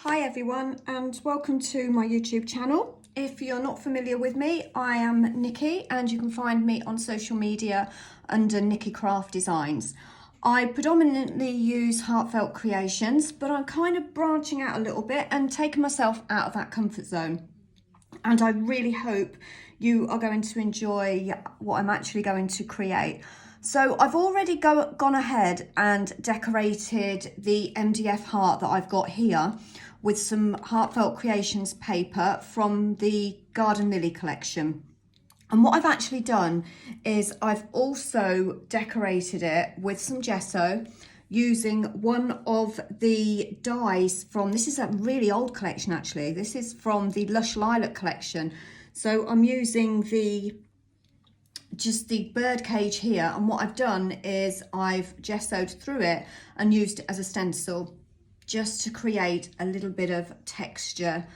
Hi everyone and welcome to my YouTube channel. If you're not familiar with me, I am Nikki and you can find me on social media under Nikki Craft Designs. I predominantly use Heartfelt Creations, but I'm kind of branching out a little bit and taking myself out of that comfort zone. And I really hope you are going to enjoy what I'm actually going to create. So I've already gone ahead and decorated the MDF heart that I've got here with some Heartfelt Creations paper from the Garden Lily collection. And what I've actually done is I've also decorated it with some gesso using one of the dies from, this is a really old collection actually, this is from the Lush Lilac collection. So I'm using just the bird cage here, and what I've done is I've gessoed through it and used it as a stencil just to create a little bit of texture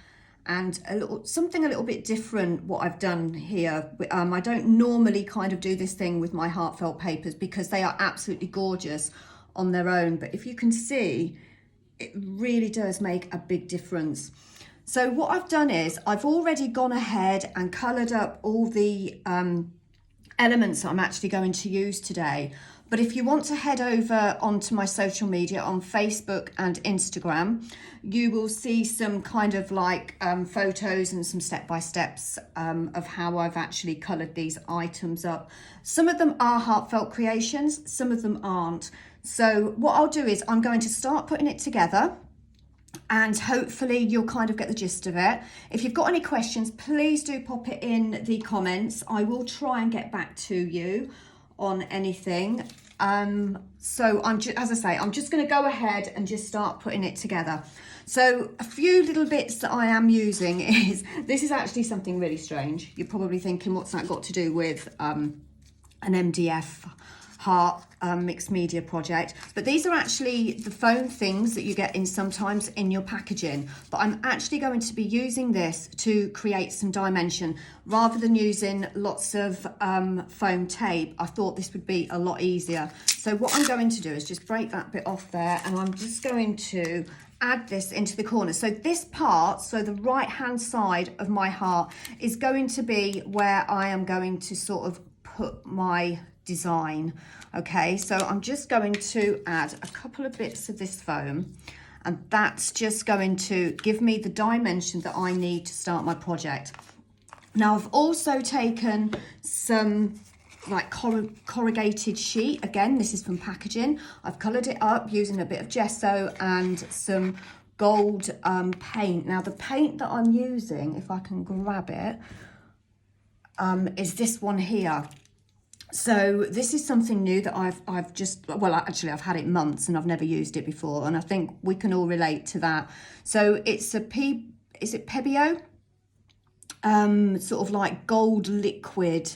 and something a little bit different what I've done here. I don't normally kind of do this thing with my Heartfelt papers because they are absolutely gorgeous on their own, but if you can see, it really does make a big difference. So what I've done is I've already gone ahead and coloured up all the elements that I'm actually going to use today. But if you want to head over onto my social media on Facebook and Instagram, you will see some kind of like photos and some step-by-steps of how I've actually coloured these items up. Some of them are Heartfelt Creations, some of them aren't. So what I'll do is I'm going to start putting it together and hopefully you'll kind of get the gist of it. If you've got any questions, please do pop it in the comments. I will try and get back to you on anything. So as I say, I'm just going to go ahead and just start putting it together. So a few little bits that I am using is, this is actually something really strange. You're probably thinking, what's that got to do with an MDF heart mixed media project? But these are actually the foam things that you get in sometimes in your packaging, but I'm actually going to be using this to create some dimension rather than using lots of foam tape. I thought this would be a lot easier. So what I'm going to do is just break that bit off there, and I'm just going to add this into the corner. So this part, so the right hand side of my heart, is going to be where I am going to sort of put my design. Okay, so I'm just going to add a couple of bits of this foam, and that's just going to give me the dimension that I need to start my project. Now I've also taken some like corrugated sheet. Again, this is from packaging. I've coloured it up using a bit of gesso and some gold paint. Now the paint that I'm using, if I can grab it, is this one here. So this is something new that I've just, well, actually I've had it months and I've never used it before, and I think we can all relate to that. So it's is it Pebeo? Sort of like gold liquid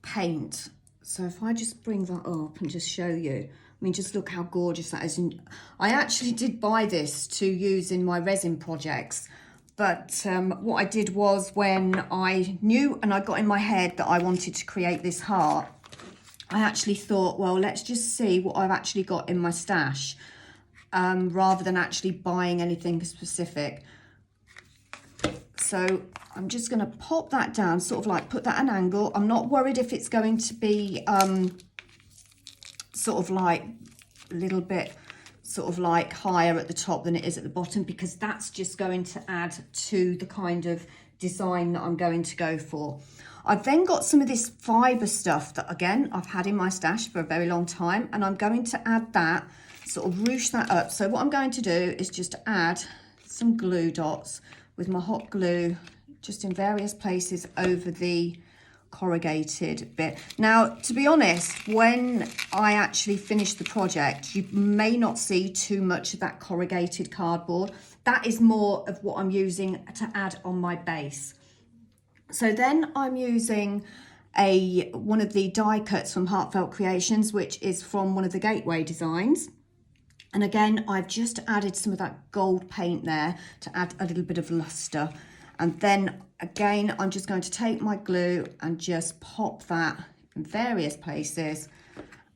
paint. So if I just bring that up and just show you, I mean, just look how gorgeous that is. And I actually did buy this to use in my resin projects. But what I did was, when I knew and I got in my head that I wanted to create this heart, I actually thought, well, let's just see what I've actually got in my stash rather than actually buying anything specific. So I'm just going to pop that down, sort of like put that at an angle. I'm not worried if it's going to be sort of like a little bit sort of like higher at the top than it is at the bottom, because that's just going to add to the kind of design that I'm going to go for. I've then got some of this fibre stuff that, again, I've had in my stash for a very long time, and I'm going to add that, sort of ruche that up. So what I'm going to do is just add some glue dots with my hot glue just in various places over the corrugated bit. Now, to be honest, when I actually finish the project, you may not see too much of that corrugated cardboard. That is more of what I'm using to add on my base. So then I'm using one of the die cuts from Heartfelt Creations, which is from one of the Gateway designs. And again, I've just added some of that gold paint there to add a little bit of luster. And then again, I'm just going to take my glue and just pop that in various places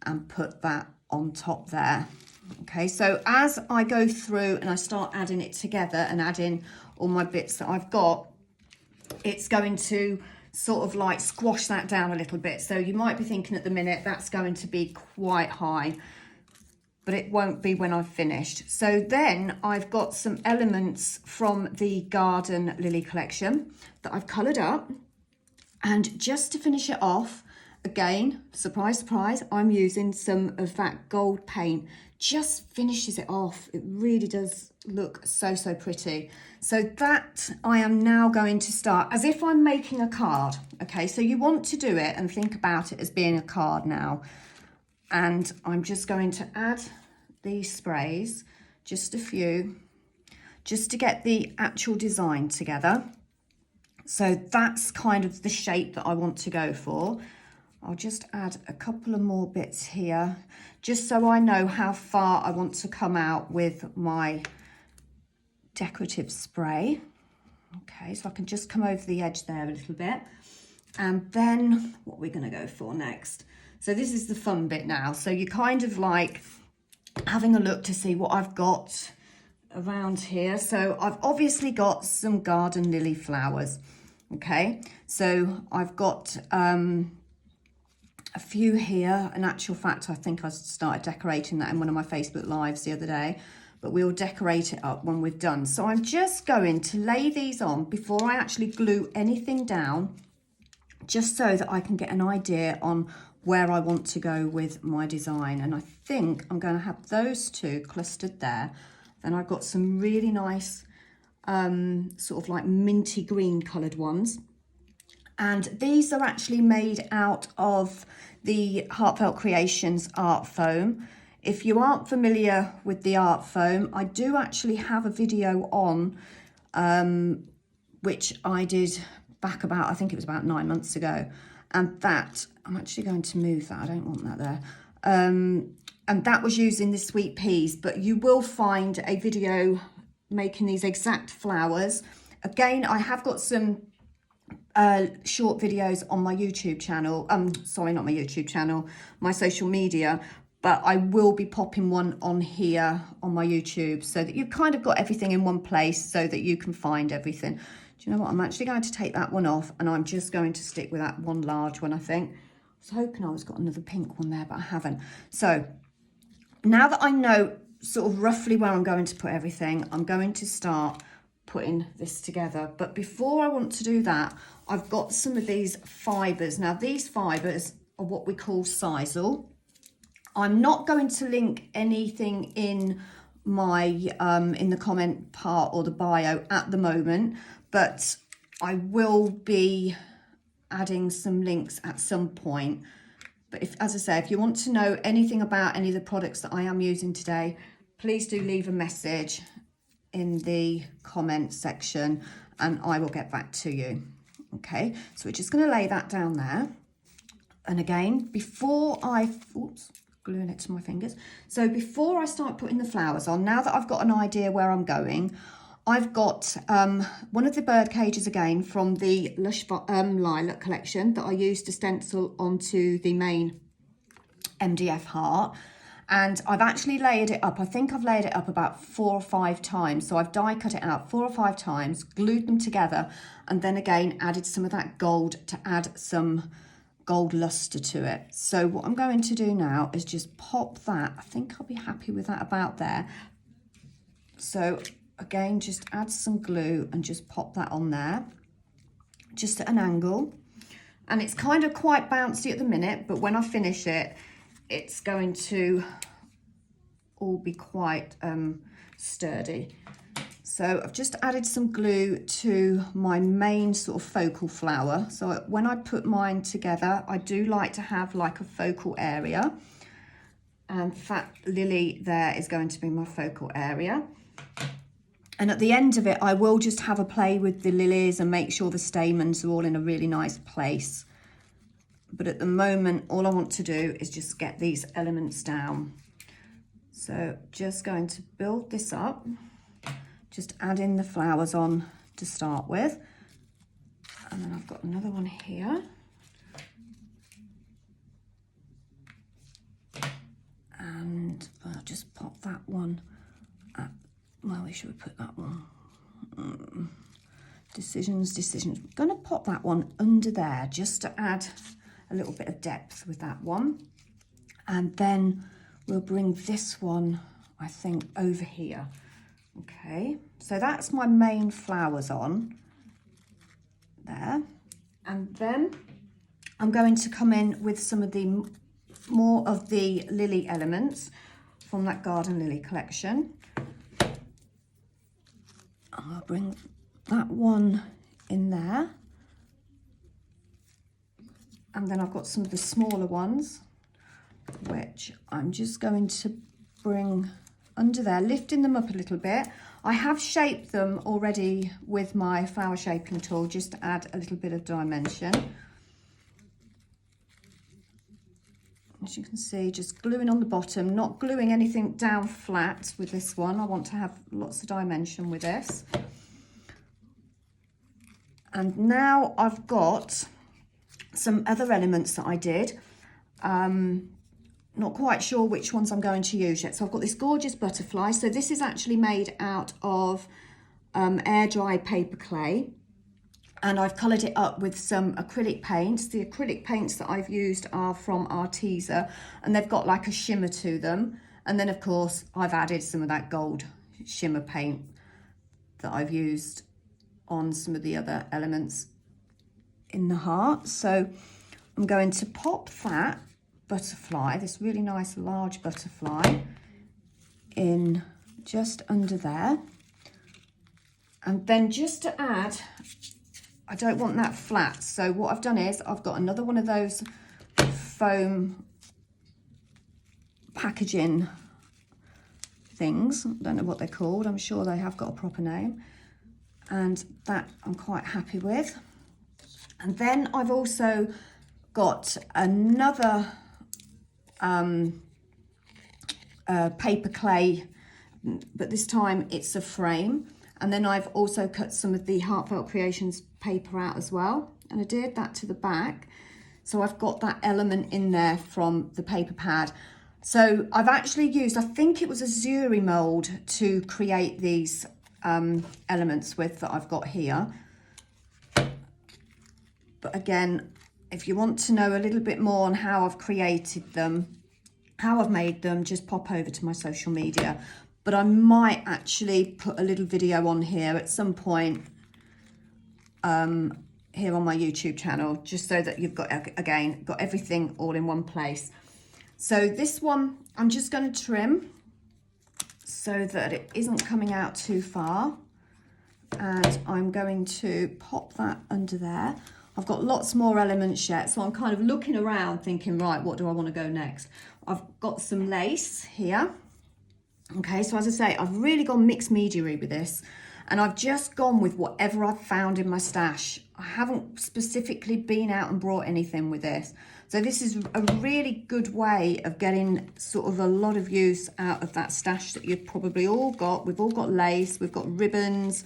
and put that on top there. Okay, so as I go through and I start adding it together and adding all my bits that I've got, it's going to sort of like squash that down a little bit. So you might be thinking at the minute that's going to be quite high, but it won't be when I've finished. So then I've got some elements from the Garden Lily collection that I've coloured up. And just to finish it off, again, surprise, surprise, I'm using some of that gold paint. Just finishes it off. It really does look so, so pretty. So that I am now going to start as if I'm making a card. Okay, so you want to do it and think about it as being a card now. And I'm just going to add these sprays, just a few, just to get the actual design together. So that's kind of the shape that I want to go for. I'll just add a couple of more bits here, just so I know how far I want to come out with my decorative spray. Okay, so I can just come over the edge there a little bit. And then what we're going to go for next. So this is the fun bit now. So you're kind of like having a look to see what I've got around here. So I've obviously got some garden lily flowers. Okay, so I've got a few here. In actual fact, I think I started decorating that in one of my Facebook lives the other day, but we'll decorate it up when we've done. So I'm just going to lay these on before I actually glue anything down, just so that I can get an idea on where I want to go with my design. And I think I'm going to have those two clustered there. Then I've got some really nice sort of like minty green coloured ones. And these are actually made out of the Heartfelt Creations art foam. If you aren't familiar with the art foam, I do actually have a video on which I did back about, I think it was about 9 months ago. And that, I'm actually going to move that, I don't want that there. And that was using the sweet peas, but you will find a video making these exact flowers. Again, I have got some short videos on my YouTube channel. Sorry, not my YouTube channel, my social media, but I will be popping one on here on my YouTube so that you've kind of got everything in one place so that you can find everything. Do you know what? I'm actually going to take that one off and I'm just going to stick with that one large one, I think. I was hoping I was got another pink one there, but I haven't. So now that I know sort of roughly where I'm going to put everything, I'm going to start putting this together. But before I want to do that, I've got some of these fibres. Now these fibres are what we call sisal. I'm not going to link anything in my in the comment part or the bio at the moment, but I will be adding some links at some point. But if, as I say, if you want to know anything about any of the products that I am using today, please do leave a message in the comment section and I will get back to you. Okay, so we're just going to lay that down there. And again, before I, oops, gluing it to my fingers. So before I start putting the flowers on, now that I've got an idea where I'm going, I've got one of the bird cages again from the Lush Lilac collection that I used to stencil onto the main MDF heart. And I've actually layered it up. I think I've layered it up about 4 or 5 times. So I've die cut it out 4 or 5 times, glued them together, and then again added some of that gold to add some gold luster to it. So what I'm going to do now is just pop that. I think I'll be happy with that about there. So again, just add some glue and just pop that on there, just at an angle. And it's kind of quite bouncy at the minute, but when I finish it, it's going to all be quite sturdy. So I've just added some glue to my main sort of focal flower. So when I put mine together, I do like to have like a focal area. And that lily there is going to be my focal area. And at the end of it, I will just have a play with the lilies and make sure the stamens are all in a really nice place. But at the moment, all I want to do is just get these elements down. So just going to build this up, just add in the flowers on to start with. And then I've got another one here. And And I'll just pop that one at, well, where should we put that one? Decisions. I'm going to pop that one under there just to add a little bit of depth with that one. And then we'll bring this one, I think, over here. Okay, so that's my main flowers on there. And then I'm going to come in with some of the more of the lily elements from that Garden Lily collection. I'll bring that one in there. And then I've got some of the smaller ones, which I'm just going to bring under there, lifting them up a little bit. I have shaped them already with my flower shaping tool just to add a little bit of dimension. As you can see, just gluing on the bottom, not gluing anything down flat with this one. I want to have lots of dimension with this. And now I've got some other elements that I did. Not quite sure which ones I'm going to use yet. So I've got this gorgeous butterfly. So this is actually made out of air dry paper clay. And I've coloured it up with some acrylic paints. The acrylic paints that I've used are from Arteza, and they've got like a shimmer to them. And then of course I've added some of that gold shimmer paint that I've used on some of the other elements in the heart. So I'm going to pop that butterfly, this really nice large butterfly, in just under there. And then just to add, I don't want that flat, so what I've done is I've got another one of those foam packaging things. I don't know what they're called, I'm sure they have got a proper name, and that I'm quite happy with. And then I've also got another paper clay, but this time it's a frame. And then I've also cut some of the Heartfelt Creations paper out as well. And I did that to the back. So I've got that element in there from the paper pad. So I've actually used, I think it was a Zuri mold to create these elements with that I've got here. But again, if you want to know a little bit more on how I've created them, how I've made them, just pop over to my social media. But I might actually put a little video on here at some point here on my YouTube channel, just so that you've got, again, got everything all in one place. So this one, I'm just going to trim so that it isn't coming out too far. And I'm going to pop that under there. I've got lots more elements yet, so I'm kind of looking around thinking, right, what do I want to go next? I've got some lace here. Okay, so as I say, I've really gone mixed media-y with this, and I've just gone with whatever I've found in my stash. I haven't specifically been out and brought anything with this. So this is a really good way of getting sort of a lot of use out of that stash that you've probably all got. We've all got lace, we've got ribbons,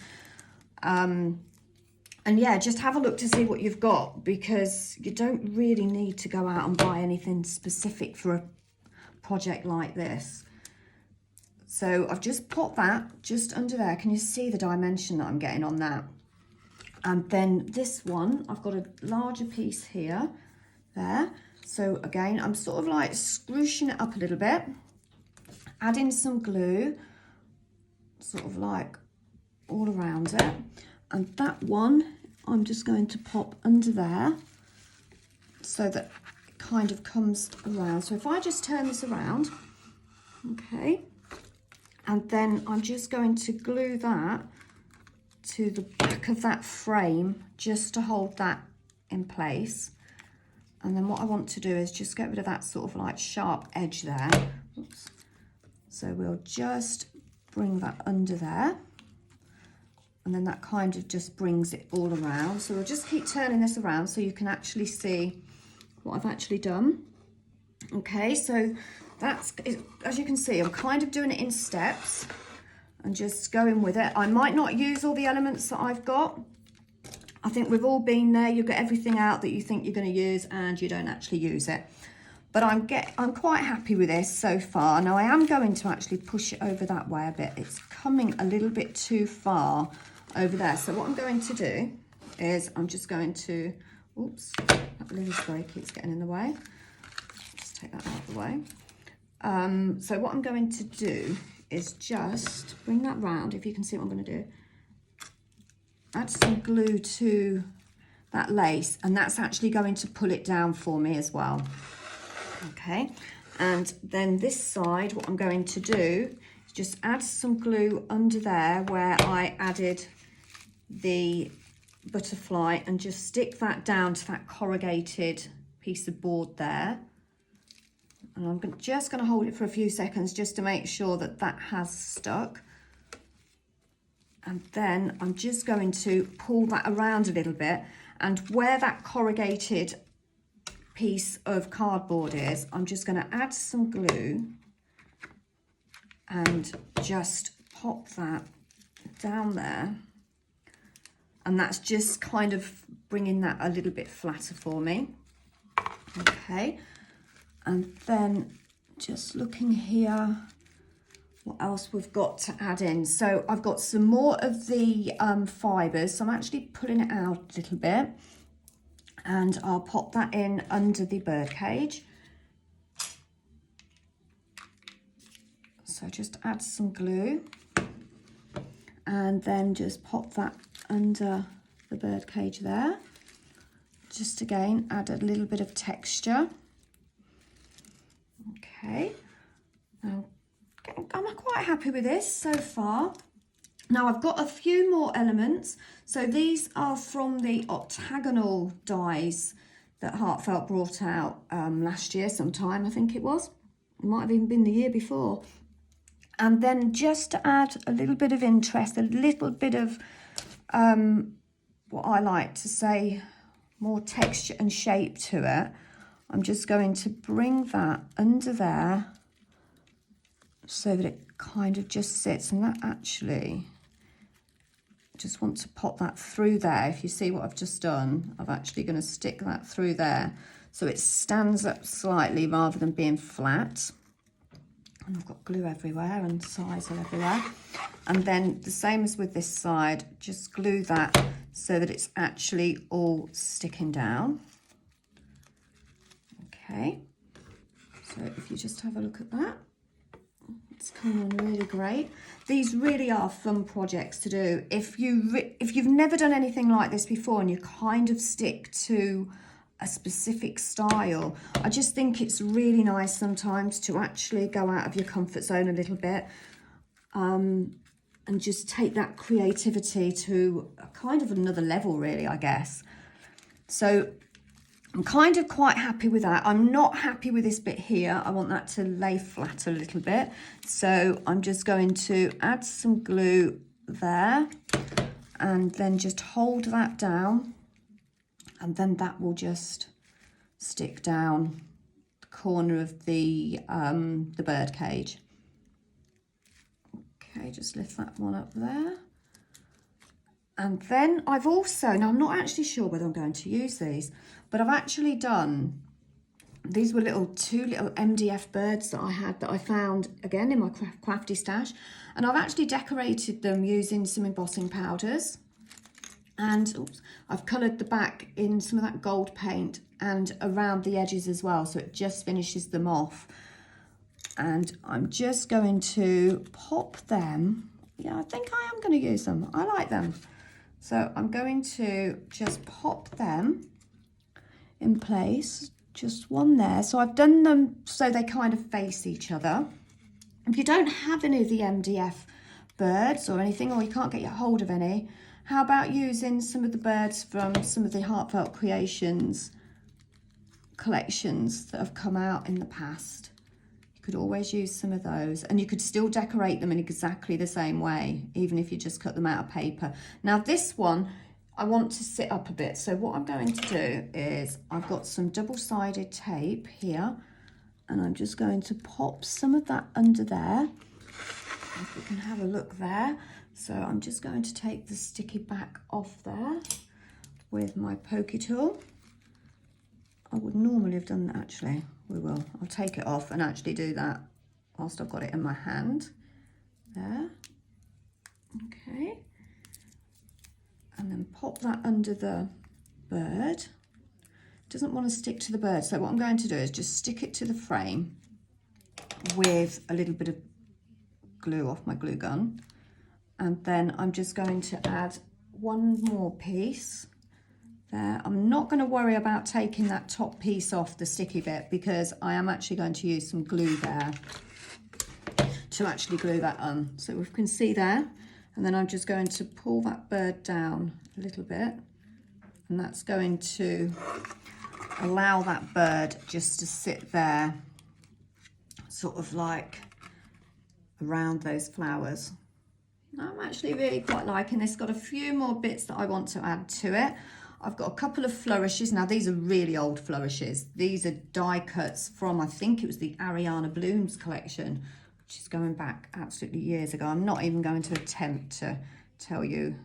and yeah, just have a look to see what you've got, because you don't really need to go out and buy anything specific for a project like this. So I've just popped that just under there. Can you see the dimension that I'm getting on that? And then this one, I've got a larger piece here, there. So again, I'm sort of like scrooshing it up a little bit, adding some glue, sort of like all around it. And that one, I'm just going to pop under there so that it kind of comes around. So if I just turn this around, okay. And then I'm just going to glue that to the back of that frame just to hold that in place. And then what I want to do is just get rid of that sort of like sharp edge there. Oops. So we'll just bring that under there. And then that kind of just brings it all around. So we'll just keep turning this around so you can actually see what I've actually done. Okay, so that's, as you can see, I'm kind of doing it in steps and just going with it. I might not use all the elements that I've got. I think we've all been there. You've got everything out that you think you're going to use and you don't actually use it. but I'm quite happy with this so far. Now I am going to actually push it over that way a bit. It's coming a little bit too far over there. So what I'm going to do is I'm just going to, oops, that Lily's spray keeps getting in the way. Just take that out of the way. So what I'm going to do is just bring that round, if you can see what I'm going to do. Add some glue to that lace, and that's actually going to pull it down for me as well. Okay, and then this side, what I'm going to do is just add some glue under there where I added the butterfly, and just stick that down to that corrugated piece of board there. And I'm just going to hold it for a few seconds just to make sure that that has stuck. And then I'm just going to pull that around a little bit, and where that corrugated piece of cardboard is, I'm just going to add some glue and just pop that down there. And that's just kind of bringing that a little bit flatter for me. Okay, and then just looking here, what else we've got to add in. So I've got some more of the fibres, so I'm actually pulling it out a little bit, and I'll pop that in under the bird cage. So just add some glue, and then just pop that under the bird cage there. Just again, add a little bit of texture. Okay, now I'm quite happy with this so far. Now I've got a few more elements. So these are from the octagonal dies that Heartfelt brought out last year sometime, I think it was. It might have even been the year before. And then just to add a little bit of interest, a little bit of what I like to say, more texture and shape to it, I'm just going to bring that under there so that it kind of just sits, and that actually, just want to pop that through there. If you see what I've just done, I'm actually going to stick that through there so it stands up slightly rather than being flat. And I've got glue everywhere and sizer everywhere. And then the same as with this side, just glue that so that it's actually all sticking down. Okay, so if you just have a look at that, it's coming on really great. These really are fun projects to do. If you've never done anything like this before and you kind of stick to a specific style, I just think it's really nice sometimes to actually go out of your comfort zone a little bit and just take that creativity to a kind of another level, really, I guess. So I'm kind of quite happy with that. I'm not happy with this bit here. I want that to lay flat a little bit. So I'm just going to add some glue there and then just hold that down. And then that will just stick down the corner of the bird cage. Okay, just lift that one up there. And then I've also, now I'm not actually sure whether I'm going to use these, but I've actually done, these were two little MDF birds that I had that I found again in my crafty stash. And I've actually decorated them using some embossing powders. And oops, I've coloured the back in some of that gold paint and around the edges as well, so it just finishes them off. And I'm just going to pop them. Yeah, I think I am going to use them. I like them. So I'm going to just pop them in place, just one there. So I've done them so they kind of face each other. If you don't have any of the MDF birds or anything, or you can't get your hold of any, how about using some of the birds from some of the Heartfelt Creations collections that have come out in the past? You could always use some of those, and you could still decorate them in exactly the same way, even if you just cut them out of paper. Now this one, I want to sit up a bit. So what I'm going to do is I've got some double-sided tape here, and I'm just going to pop some of that under there. If we can have a look there. So I'm just going to take the sticky back off there with my pokey tool. I would normally have done that actually we will. I'll take it off and actually do that whilst I've got it in my hand. There. Okay. And then pop that under the bird. Doesn't want to stick to the bird, so what I'm going to do is just stick it to the frame with a little bit of glue off my glue gun, and then I'm just going to add one more piece there. I'm not going to worry about taking that top piece off, the sticky bit, because I am actually going to use some glue there to actually glue that on. So we can see there, and then I'm just going to pull that bird down a little bit, and that's going to allow that bird just to sit there, sort of like around those flowers. I'm actually really quite liking this. Got a few more bits that I want to add to it. I've got a couple of flourishes. Now these are really old flourishes. These are die cuts from, I think it was the Ariana Blooms collection, which is going back absolutely years ago. I'm not even going to attempt to tell you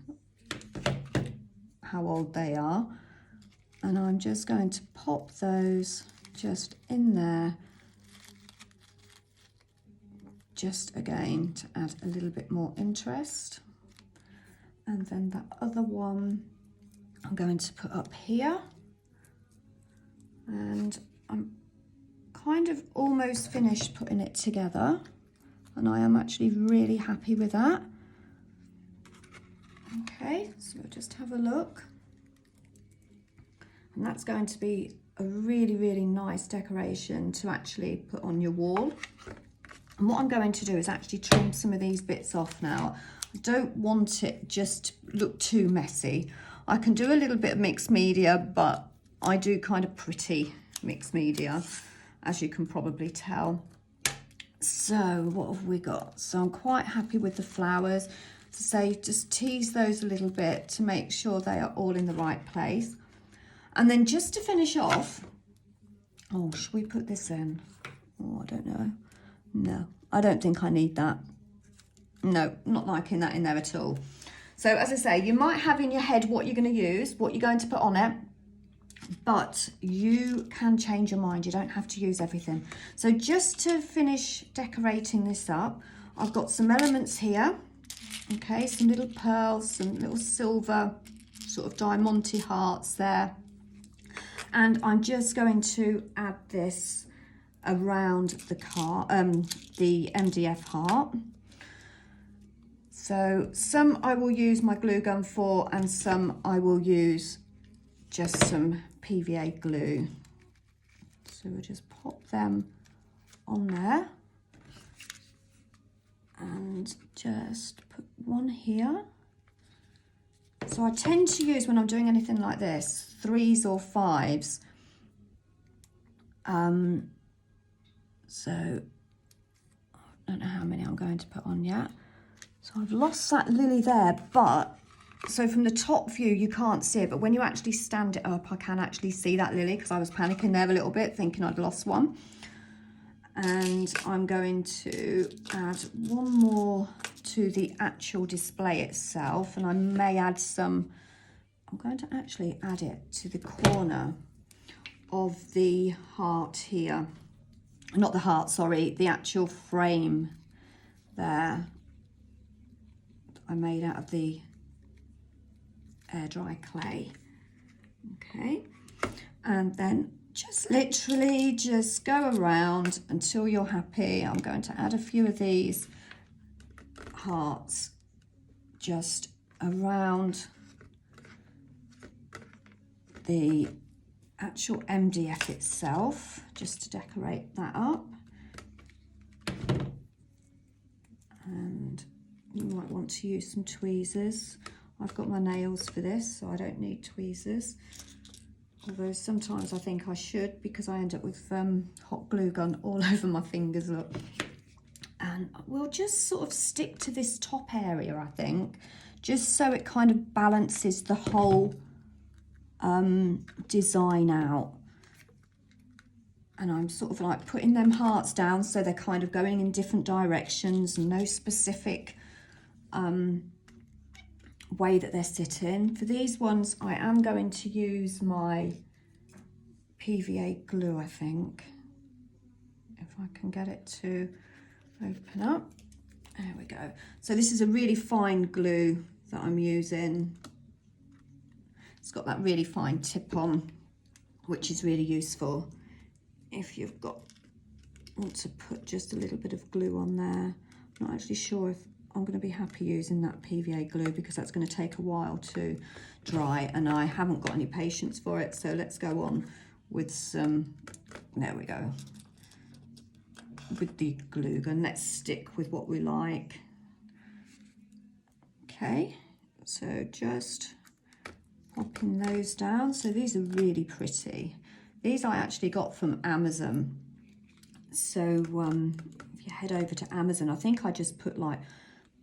how old they are. And I'm just going to pop those just in there, just again to add a little bit more interest. And then that other one I'm going to put up here. And I'm kind of almost finished putting it together, and I am actually really happy with that. Okay, so we'll just have a look. And that's going to be a really, really nice decoration to actually put on your wall. And what I'm going to do is actually trim some of these bits off now. I don't want it just to look too messy. I can do a little bit of mixed media, but I do kind of pretty mixed media, as you can probably tell. So what have we got? So I'm quite happy with the flowers. To say, just tease those a little bit to make sure they are all in the right place. And then just to finish off, oh, should we put this in? Oh, I don't know. No, I don't think I need that. No, not liking that in there at all. So as I say, you might have in your head what you're going to use, what you're going to put on it, but you can change your mind. You don't have to use everything. So just to finish decorating this up, I've got some elements here. Okay, some little pearls, some little silver sort of diamante hearts there. And I'm just going to add this around the the MDF heart. So some I will use my glue gun for, and some I will use just some PVA glue. So we'll just pop them on there and just put one here. So I tend to use, when I'm doing anything like this, 3s or 5s. So I don't know how many I'm going to put on yet. So I've lost that lily there, but so from the top view you can't see it, but when you actually stand it up I can actually see that lily, because I was panicking there a little bit thinking I'd lost one. And I'm going to add one more to the actual display itself, and I may add some, I'm going to actually add it to the corner of the heart here. Not the heart, sorry, the actual frame there I made out of the air dry clay. Okay, and then just literally just go around until you're happy. I'm going to add a few of these hearts just around the actual MDF itself, just to decorate that up. And you might want to use some tweezers. I've got my nails for this, so I don't need tweezers. Although sometimes I think I should, because I end up with hot glue gun all over my fingers, look. And we'll just sort of stick to this top area, I think, just so it kind of balances the whole design out. And I'm sort of like putting them hearts down so they're kind of going in different directions, no specific way that they're sitting. For these ones I am going to use my PVA glue, I think. if I can get it to open up. There we go. So this is a really fine glue that I'm using. It's got that really fine tip on, which is really useful if you've want to put just a little bit of glue on there. I'm not actually sure if I'm going to be happy using that PVA glue because that's going to take a while to dry and I haven't got any patience for it. So let's go on with some, there we go, with the glue gun. Let's stick with what we like. Okay, so just popping those down. So these are really pretty. These I actually got from Amazon. So if you head over to Amazon, I think I just put like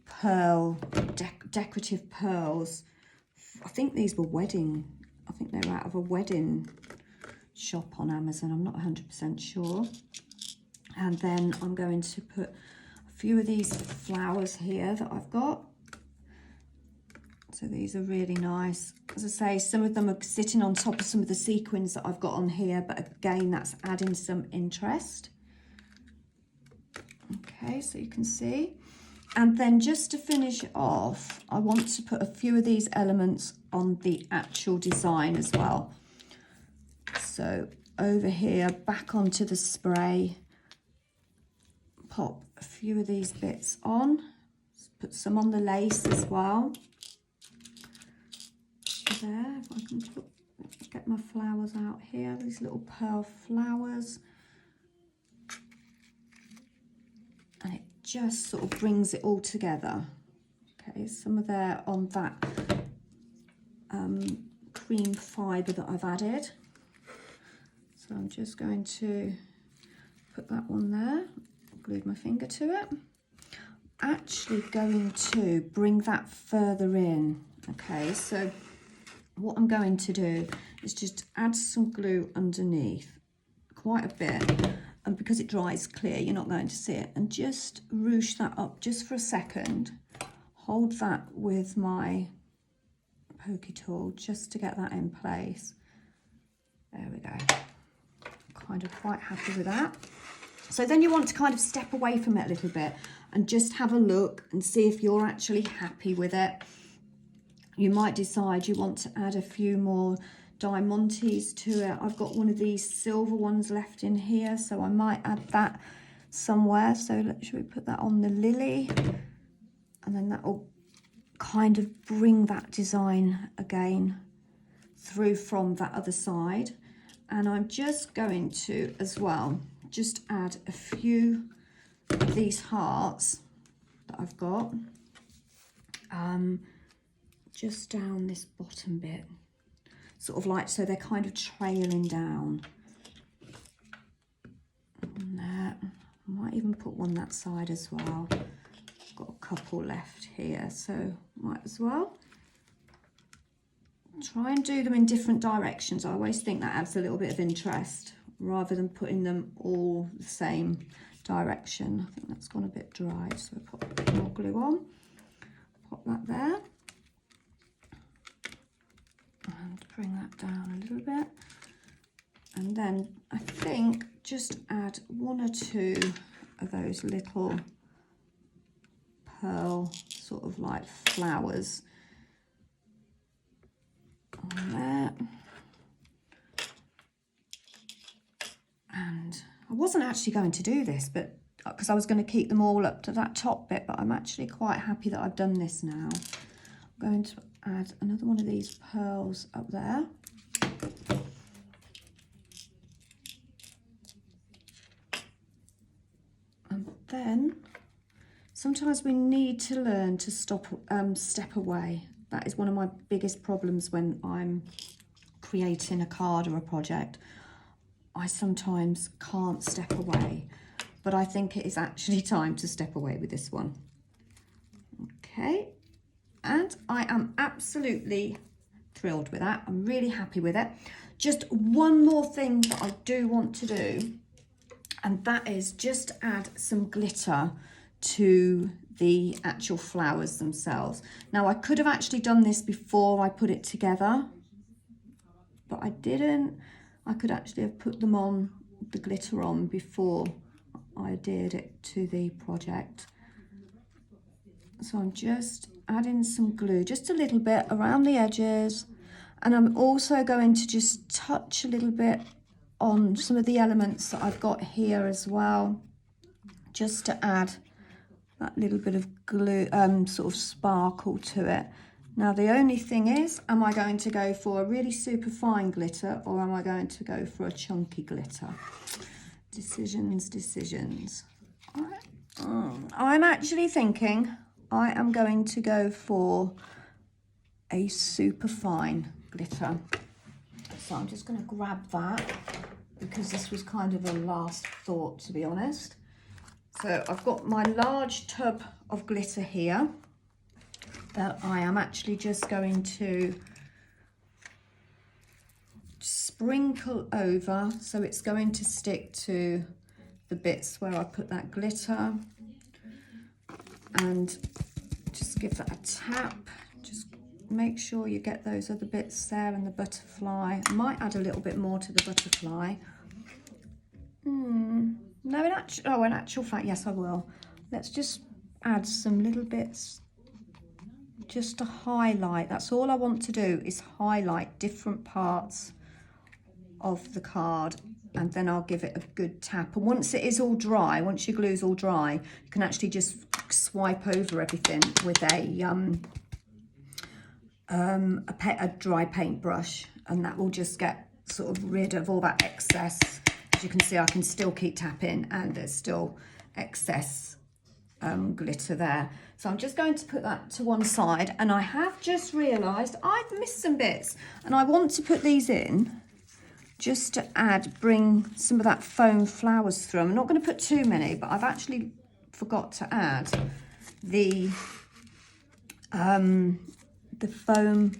pearl, decorative pearls. I think these were wedding, I think they were out of a wedding shop on Amazon. I'm not 100% sure. And then I'm going to put a few of these flowers here that I've got. So these are really nice. As I say, some of them are sitting on top of some of the sequins that I've got on here, but again, that's adding some interest. Okay, so you can see. And then just to finish it off, I want to put a few of these elements on the actual design as well. So over here, back onto the spray, pop a few of these bits on. Let's put some on the lace as well. There, if I can get my flowers out here, these little pearl flowers. And it just sort of brings it all together. Okay, some of there on that cream fibre that I've added. So I'm just going to put that one there, glued my finger to it. Actually going to bring that further in. Okay, so what I'm going to do is just add some glue underneath, quite a bit. And because it dries clear, you're not going to see it. And just ruche that up just for a second. Hold that with my pokey tool just to get that in place. There we go. Kind of quite happy with that. So then you want to kind of step away from it a little bit and just have a look and see if you're actually happy with it. You might decide you want to add a few more diamantes to it. I've got one of these silver ones left in here, so I might add that somewhere. So should we put that on the lily? And then that will kind of bring that design again through from that other side. And I'm just going to, as well, just add a few of these hearts that I've got just down this bottom bit. Sort of like, so they're kind of trailing down. And there. I might even put one that side as well. I've got a couple left here, so might as well. Try and do them in different directions. I always think that adds a little bit of interest rather than putting them all the same direction. I think that's gone a bit dry, so I'll put a bit more glue on. Pop that there. And bring that down a little bit. And then I think just add one or two of those little pearl sort of like flowers on there. And I wasn't actually going to do this, but because I was going to keep them all up to that top bit, but I'm actually quite happy that I've done this now. I'm going to add another one of these pearls up there. And then sometimes we need to learn to step away. That is one of my biggest problems when I'm creating a card or a project. I sometimes can't step away, but I think it is actually time to step away with this one. Okay. And I am absolutely thrilled with that. I'm really happy with it. Just one more thing that I do want to do, and that is just add some glitter to the actual flowers themselves. Now, I could have actually done this before I put it together, but I didn't. I could actually have put them on, the glitter on, before I adhered it to the project. So I'm just adding some glue, just a little bit around the edges. And I'm also going to just touch a little bit on some of the elements that I've got here as well, just to add that little bit of glue, sort of sparkle to it. Now the only thing is, am I going to go for a really super fine glitter, or am I going to go for a chunky glitter? Decisions, decisions. I'm actually thinking I am going to go for a super fine glitter. So I'm just going to grab that, because this was kind of a last thought, to be honest. So I've got my large tub of glitter here that I am actually just going to sprinkle over, so it's going to stick to the bits where I put that glitter, and just give that a tap. Just make sure you get those other bits there, and the butterfly. I might add a little bit more to the butterfly. No, in actual fact, yes, I will. Let's just add some little bits just to highlight. That's all I want to do, is highlight different parts of the card, and then I'll give it a good tap. And once it is all dry, once your glue's all dry, you can actually just swipe over everything with a dry paintbrush, and that will just get sort of rid of all that excess. As you can see, I can still keep tapping, and there's still excess glitter there. So I'm just going to put that to one side, and I have just realised I've missed some bits, and I want to put these in just to bring some of that foam flowers through. I'm not going to put too many, but I've actually forgot to add the foam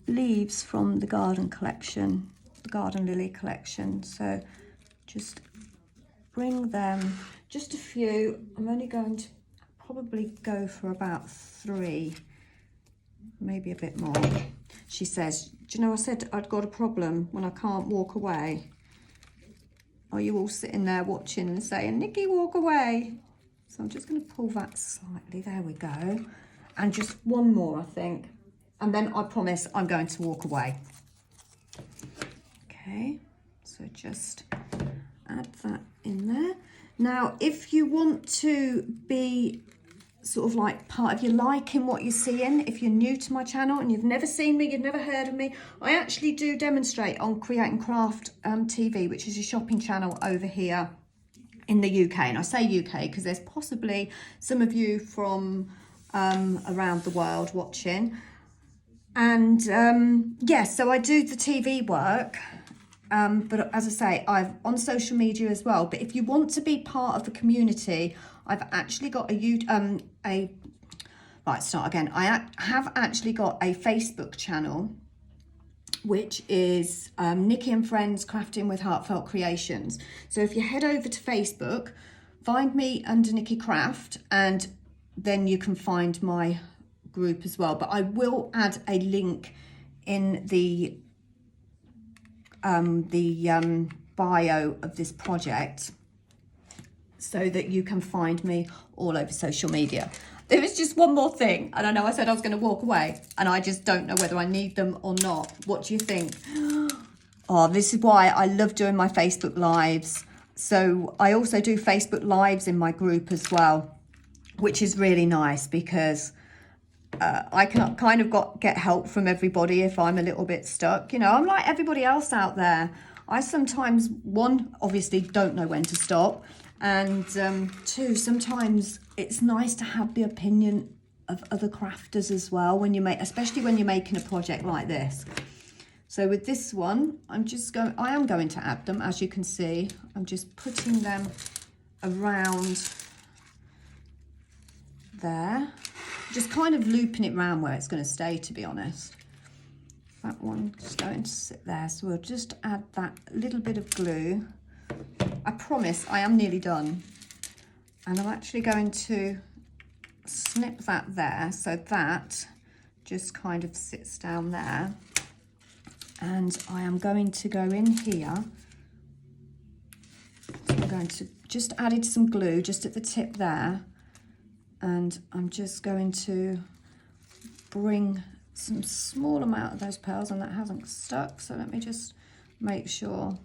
leaves from the garden collection, the Garden Lily collection. So just bring them, just a few. I'm only going to probably go for about 3, maybe a bit more. She says, do you know, I said I'd got a problem when I can't walk away. Are you all sitting there watching and saying, Nikki, walk away? So I'm just going to pull that slightly. There we go. And just one more, I think. And then I promise I'm going to walk away. Okay, so just add that in there. Now, if you want to be sort of like part of your liking what you're seeing, if you're new to my channel and you've never seen me, you've never heard of me, I actually do demonstrate on Create and Craft TV, which is a shopping channel over here in the UK. And I say UK because there's possibly some of you from around the world watching. And yes, so I do the TV work, but as I say, I'm on social media as well. But if you want to be part of the community, I've actually got I have actually got a Facebook channel, which is Nikki and Friends Crafting with Heartfelt Creations. So if you head over to Facebook, find me under Nikki Craft, and then you can find my group as well. But I will add a link in the bio of this project, so that you can find me all over social media. There is just one more thing, and I know I said I was going to walk away, and I just don't know whether I need them or not. What do you think? Oh, this is why I love doing my Facebook Lives. So I also do Facebook Lives in my group as well, which is really nice, because I can kind of get help from everybody if I'm a little bit stuck. You know, I'm like everybody else out there. I sometimes, one, obviously don't know when to stop. And 2, sometimes it's nice to have the opinion of other crafters as well, when you especially when you're making a project like this. So with this one, I am going to add them, as you can see. I'm just putting them around there, just kind of looping it around where it's going to stay, to be honest. That one is going to sit there, so we'll just add that little bit of glue. I promise I am nearly done, and I'm actually going to snip that there, so that just kind of sits down there. And I am going to go in here, so I'm going to just added some glue just at the tip there, and I'm just going to bring some small amount of those pearls, and that hasn't stuck, so let me just make sure.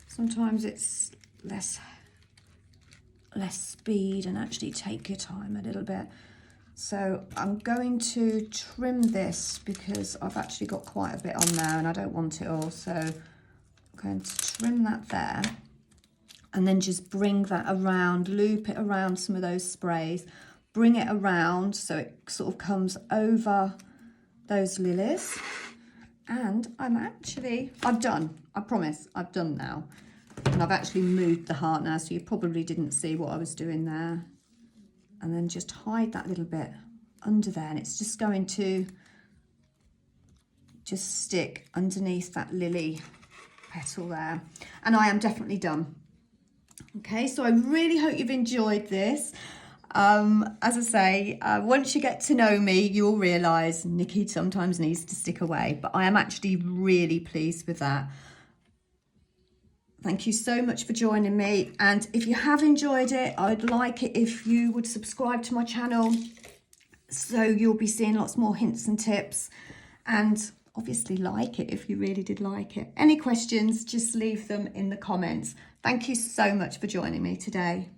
Sometimes it's less speed and actually take your time a little bit. So I'm going to trim this because I've actually got quite a bit on there and I don't want it all, so I'm going to trim that there and then just bring that around, loop it around some of those sprays, bring it around so it sort of comes over those lilies. And I promise, I've done now. And I've actually moved the heart now, so you probably didn't see what I was doing there. And then just hide that little bit under there, and it's just going to just stick underneath that lily petal there. And I am definitely done. Okay, so I really hope you've enjoyed this. As I say, once you get to know me, you'll realise Nikki sometimes needs to stick away, but I am actually really pleased with that. Thank you so much for joining me, and if you have enjoyed it, I'd like it if you would subscribe to my channel so you'll be seeing lots more hints and tips, and obviously like it if you really did like it. Any questions, just leave them in the comments. Thank you so much for joining me today.